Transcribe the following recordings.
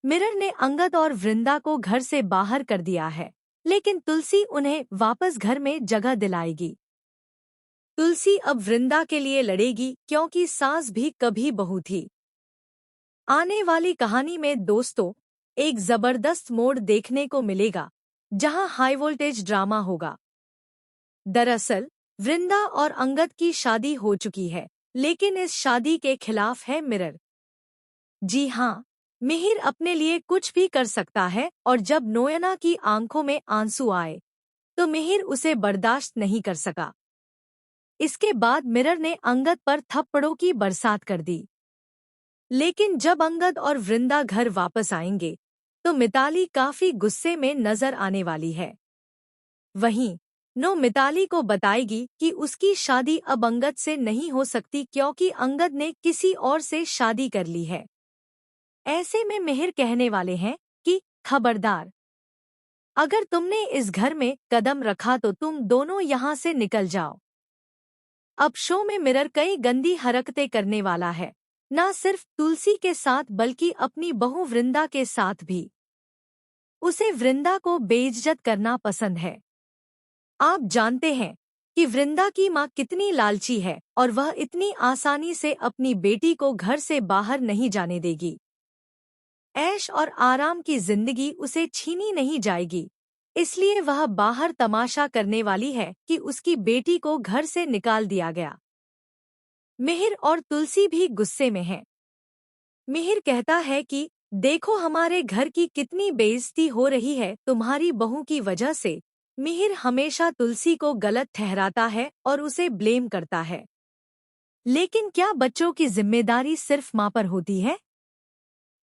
Mirror ने अंगद और वृंदा को घर से बाहर कर दिया है, लेकिन तुलसी उन्हें वापस घर में जगह दिलाएगी। तुलसी अब वृंदा के लिए लड़ेगी क्योंकि सास भी कभी बहू थी। आने वाली कहानी में दोस्तों एक जबरदस्त मोड़ देखने को मिलेगा, जहां हाई वोल्टेज ड्रामा होगा। दरअसल वृंदा और अंगद की शादी हो चुकी है, लेकिन इस शादी के खिलाफ है मिरर। जी हाँ, मिहिर अपने लिए कुछ भी कर सकता है और जब नोयना की आंखों में आंसू आए तो मिहिर उसे बर्दाश्त नहीं कर सका। इसके बाद मिरर ने अंगद पर थप्पड़ों की बरसात कर दी। लेकिन जब अंगद और वृंदा घर वापस आएंगे तो मिताली काफी गुस्से में नजर आने वाली है। वहीं नो मिताली को बताएगी कि उसकी शादी अब अंगद से नहीं हो सकती क्योंकि अंगद ने किसी और से शादी कर ली है। ऐसे में मिहिर कहने वाले हैं कि खबरदार, अगर तुमने इस घर में कदम रखा तो तुम दोनों यहाँ से निकल जाओ। अब शो में मिरर कई गंदी हरकतें करने वाला है, न सिर्फ तुलसी के साथ बल्कि अपनी बहू वृंदा के साथ भी। उसे वृंदा को बेइज्जत करना पसंद है। आप जानते हैं कि वृंदा की माँ कितनी लालची है और वह इतनी आसानी से अपनी बेटी को घर से बाहर नहीं जाने देगी। ऐश और आराम की जिंदगी उसे छीनी नहीं जाएगी, इसलिए वह बाहर तमाशा करने वाली है कि उसकी बेटी को घर से निकाल दिया गया। मिहिर और तुलसी भी गुस्से में हैं। मिहिर कहता है कि देखो हमारे घर की कितनी बेइज्जती हो रही है तुम्हारी बहू की वजह से। मिहिर हमेशा तुलसी को गलत ठहराता है और उसे ब्लेम करता है। लेकिन क्या बच्चों की जिम्मेदारी सिर्फ माँ पर होती है?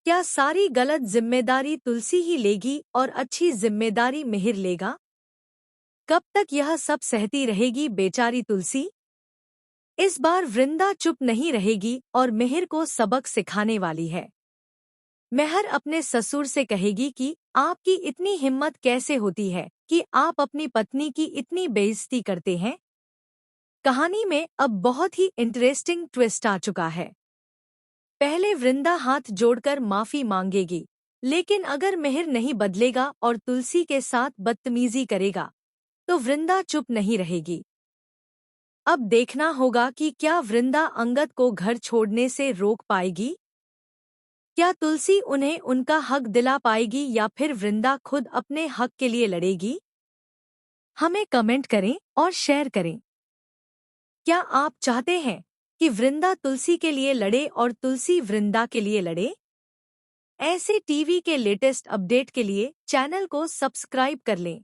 क्या सारी गलत जिम्मेदारी तुलसी ही लेगी और अच्छी जिम्मेदारी मिहिर लेगा? कब तक यह सब सहती रहेगी बेचारी तुलसी? इस बार वृंदा चुप नहीं रहेगी और मिहिर को सबक सिखाने वाली है। मेहर अपने ससुर से कहेगी कि आपकी इतनी हिम्मत कैसे होती है कि आप अपनी पत्नी की इतनी बेइज्जती करते हैं। कहानी में अब बहुत ही इंटरेस्टिंग ट्विस्ट आ चुका है। पहले वृंदा हाथ जोड़कर माफी मांगेगी, लेकिन अगर मिहिर नहीं बदलेगा और तुलसी के साथ बदतमीजी करेगा तो वृंदा चुप नहीं रहेगी। अब देखना होगा कि क्या वृंदा अंगद को घर छोड़ने से रोक पाएगी? क्या तुलसी उन्हें उनका हक दिला पाएगी या फिर वृंदा खुद अपने हक के लिए लड़ेगी? हमें कमेंट करें और शेयर करें। क्या आप चाहते हैं कि वृंदा तुलसी के लिए लड़े और तुलसी वृंदा के लिए लड़े? ऐसे टीवी के लेटेस्ट अपडेट के लिए चैनल को सब्सक्राइब कर लें।